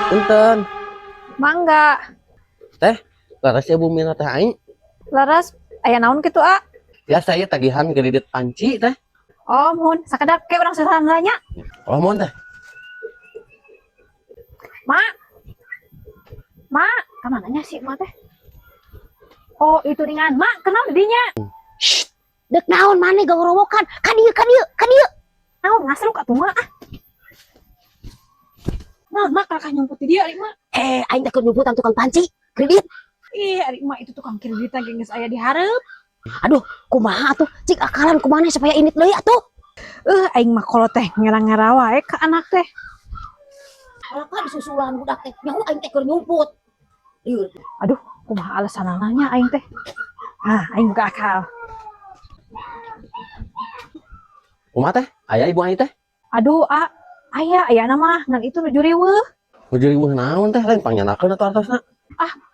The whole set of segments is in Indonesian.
Punten. Mangga. Teh, laras ya bumi teh aing. Laras aya naon kitu a? Ya saya tagihan kredit panci teh. Oh, mun sakedap ke urang sasangranya. Oh, mohon teh. Mak. Mak, ka mananya sih mak teh? Oh, itu ringan. Mak, kenal didinya? Dek naon maneh gawrowokan? Ka dieu. Naon ngasruk atuh mak. Naon mak kakak nyumput di dia ari mak. Aing teh keur nyumputan tukang panci, kredit. Ih, ari mak itu tukang kredit geus aya di hareup. Aduh, kumaha atuh? Cik akalan kumaha supaya init deui atuh. Aing mah kalau teh ngerang-ngerang wae ka anak teh. Alaka disusulan budak teh. Nyaho aing teh keur nyumput. Ieu. Aduh, kumaha alasanana aing teh. Aing gak akal. Kumaha teh? Aya ibu aing teh? Aduh, aya nama nan itu nu juriweuh. Hujur ibu naon teh lain pangyanakeun atuh artosna.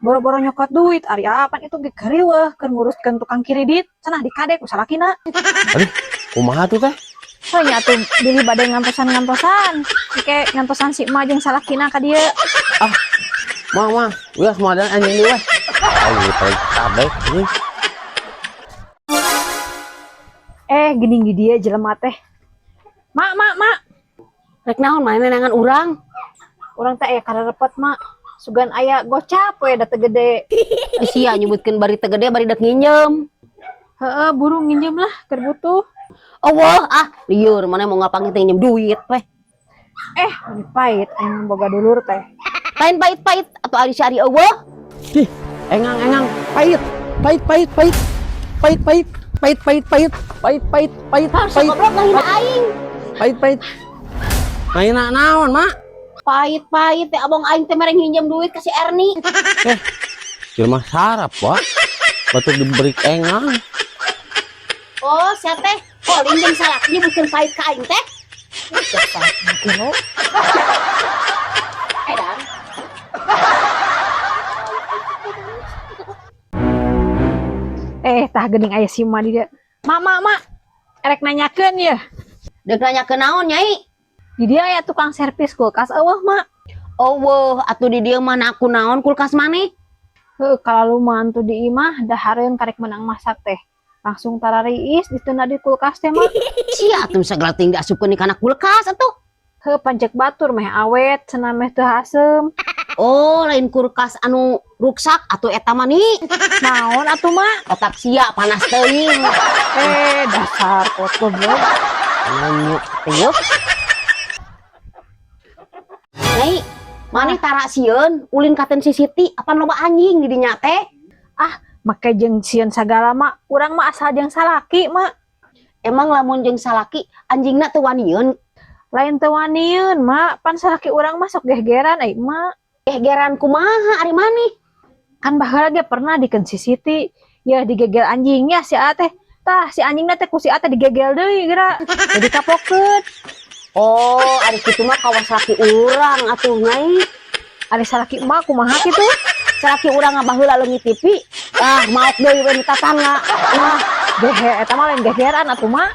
Boro-boro nyokot duit, ari apan itu ge kariweuh keur nguruskeun tukang kredit, cenah dikadek ku salakina. Aduh, kumaha tuh teh? Soalnya atuh beli bade ngantosan. Oke, ngantosan si emak jeung salakina ka dieu. Mah, wias modelan anjing deui weh. Ayo teh kabeh ini. Geuning di dieu jelema teh. Mak. Rek naon maneh nangan urang? Urang teh aya karepet, Mak. Sugan aya gocap we da teu gede. Sia nyebutkeun bari teu gede bari dek nginjem. Heeh, buru nginjem lah, keur butuh. Allah, lieur maneh mau ngapangin teh nginjem duit weh. Ini pait aya boga dulur teh. Lain pait-pait atau ari syari eueuh. Ih, engang. Pait. Goblok lahir aing. Pait. Maina naon, Mak? Pait teh abang aing teh mereng nginjem duit ka si Erni. Jelema sarap, Wak. Batuk diberi engang. Oh, sia teh calling jeung salaknya bukan pait ka aing teh. Dasar kilo. Edan. Tah geuning aya si emak di dieu. Mak. Erek nanyakeun ya. Dek nanya ke naon nyai? Di dia aya tukang servis kulkas eueuh, Mak. Oh, atuh di dieu mah aku naon kulkas maneh? Kalau lu mantu di imah dahareun karek menang masak teh. Langsung tarariis dituna di kulkas teh, Mak. Sia atuh sagala ting diasupkeun di kana kulkas atuh. Pancek batur meh awet, cenah meh teu hasem. Oh, lain kulkas anu ruksak atuh eta mah ni. Naon atuh, Mak? Otak sia panas teuing. Dasar kot goblok. Nanya teuh. Nyai, maneh tara sieun ulin ka ten si Siti, apan loba anjing di dinya teh? Make jeung sieun sagala, Mak. Urang mah asal jeung salaki, Mak. Emang lamun jeung salaki anjingna teu wanieun? Lain teu wanieun, Mak. Pan salaki urang mah sok gehgeran Mak. Gehgeran kumaha ari maneh? Kan baheula ge pernah dikeun si Siti. Ya digegel anjingnya si teh. Tah si anjingna teh ku si teh digegel deui geura. Jadi kapokeun. Oh, ari kitu mah kawas laki urang atuh nyai. Ari salaki emak kumaha kitu? Salaki urang baheula leungit TV. Maaf deui we tetangga. Gehe eta mah lain gegeran atuh, Mak.